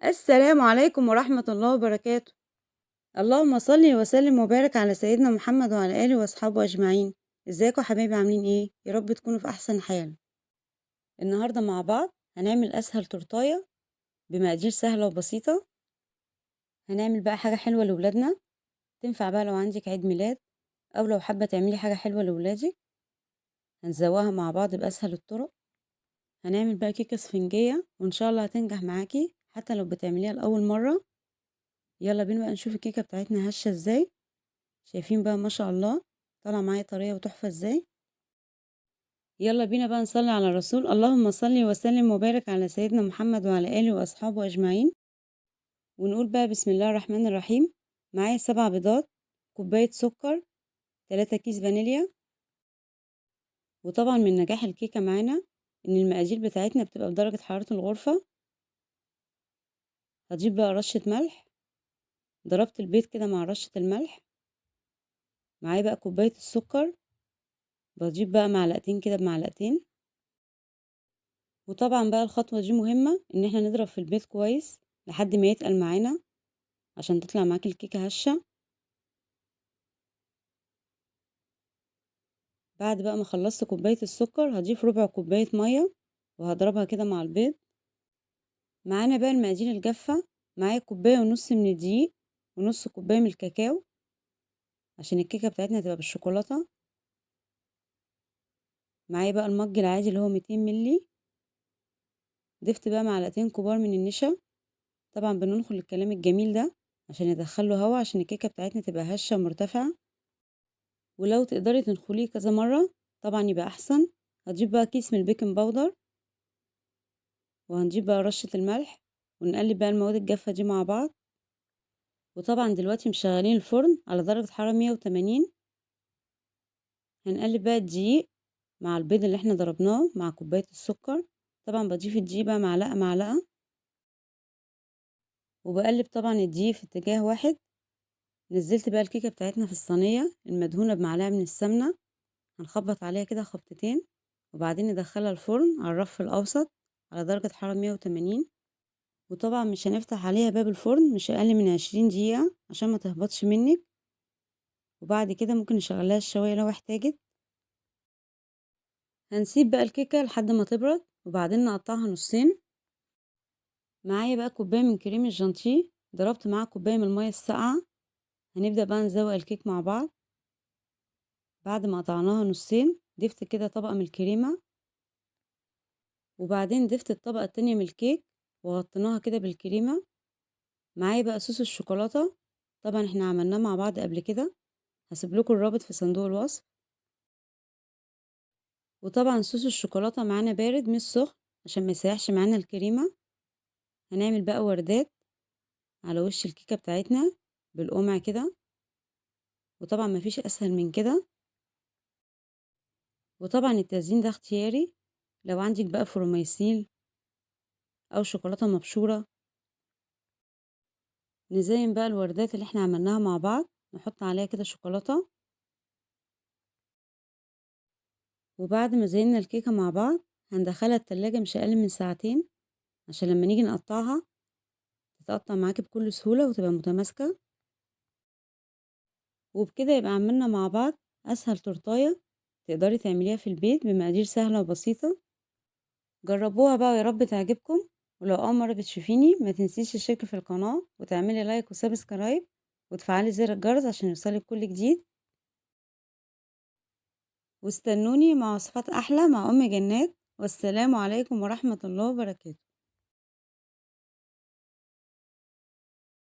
السلام عليكم ورحمة الله وبركاته. اللهم صل وسلم وبارك على سيدنا محمد وعلى آله وأصحابه أجمعين. ازيكم يا حبايبي عاملين ايه؟ يا رب تكونوا في أحسن حال. النهاردة مع بعض هنعمل أسهل تورتاية بمقادير سهلة وبسيطة. هنعمل بقى حاجة حلوة لولادنا، تنفع بقى لو عندك عيد ميلاد أو لو حابة تعملي حاجة حلوة لولادك. هنزوقها مع بعض بأسهل الطرق. هنعمل بقى كيكة اسفنجية وإن شاء الله هتنجح معاكي حتى لو بتعمليها لأول مرة. يلا بينا بقى نشوف الكيكة بتاعتنا هشة ازاي. شايفين بقى ما شاء الله طالعة معايا طريقة وتحفة ازاي. يلا بينا بقى نصلي على الرسول، اللهم صل وسلم وبارك على سيدنا محمد وعلى آله وأصحابه أجمعين. ونقول بقى بسم الله الرحمن الرحيم. معايا 7 بيضات، كوباية سكر، 3 كيس فانيليا. وطبعا من نجاح الكيكة معانا إن المقادير بتاعتنا بتبقى بدرجة حرارة الغرفة. هضيف بقى رشة ملح، ضربت البيض كده مع رشة الملح. معايا بقى كوباية السكر، بضيف بقى معلقتين كده بمعلقتين. وطبعا بقى الخطوة دي مهمة ان احنا نضرب في البيض كويس لحد ما يتقل معانا عشان تطلع معاكي الكيكة هشة. بعد بقى ما خلصت كوباية السكر هضيف ربع كوباية مية وهضربها كده مع البيض. معانا بقى المقادير الجافة. معايا كوباية ونص من الدقيق ونص كوباية من الكاكاو عشان الكيكة بتاعتنا تبقى بالشوكولاتة. معايا بقى المج العادي اللي هو 200 ملي. ضفت بقى معلقتين كبار من النشا. طبعا بننخل الكلام الجميل ده عشان يدخله هوا عشان الكيكة بتاعتنا تبقى هشة ومرتفعة. ولو تقدري تنخليه كذا مرة طبعا يبقى احسن. هتجيب بقى كيس من البيكنج باودر، وهنجيب بقى رشة الملح، ونقلب بقى المواد الجافة دي مع بعض. وطبعا دلوقتي مشغلين الفرن على درجة حرارة 180. هنقلب بقى الدقيق مع البيض اللي احنا ضربناه مع كوباية السكر. طبعا بضيف الدقيق بقى معلقة معلقة، وبقلب طبعا الدقيق في اتجاه واحد. نزلت بقى الكيكة بتاعتنا في الصينية المدهونة بمعلقة من السمنة. هنخبط عليها كده خبطتين وبعدين ندخلها الفرن على الرف الأوسط على درجة حرارة 180. وطبعا مش هنفتح عليها باب الفرن مش أقل من 20 دقيقة عشان ما تهبطش منك. وبعد كده ممكن نشغلها الشواية لو احتاجت. هنسيب بقى الكيكة لحد ما تبرد وبعدين نقطعها نصين. معايا بقى كوباية من كريم الجانتيه، ضربت معاها كوباية من المية الساقعة. هنبدأ بقى نزوق الكيك مع بعض. بعد ما قطعناها نصين ضفت كده طبقة من الكريمة، وبعدين ضفت الطبقة التانية من الكيك وغطيناها كده بالكريمة. معايا بقى صوص الشوكولاتة، طبعا احنا عملناه مع بعض قبل كده، هسيب لكم الرابط في صندوق الوصف. وطبعا صوص الشوكولاتة معانا بارد مش سخن عشان ما يسيحش معانا الكريمة. هنعمل بقى وردات على وش الكيكة بتاعتنا بالقمع كده، وطبعا مفيش اسهل من كده. وطبعا التزيين ده اختياري، لو عندك بقى فروميسيل او شوكولاتة مبشورة. نزين بقى الوردات اللي احنا عملناها مع بعض، نحط عليها كده شوكولاتة. وبعد ما زينا الكيكة مع بعض هندخلها التلاجة مش أقل من ساعتين عشان لما نيجي نقطعها تتقطع معاكي بكل سهولة وتبقى متماسكة. وبكده يبقى عملنا مع بعض أسهل تورتاية تقدري تعمليها في البيت بمقادير سهلة وبسيطة. جربوها بقى ويا رب تعجبكم. ولو أول مرة بتشوفيني ما تنسيش تشتركي في القناة وتعملي لايك وسبسكرايب وتفعلي زر الجرس عشان يوصلك كل جديد. واستنوني مع وصفات أحلى مع أم جنات. والسلام عليكم ورحمة الله وبركاته.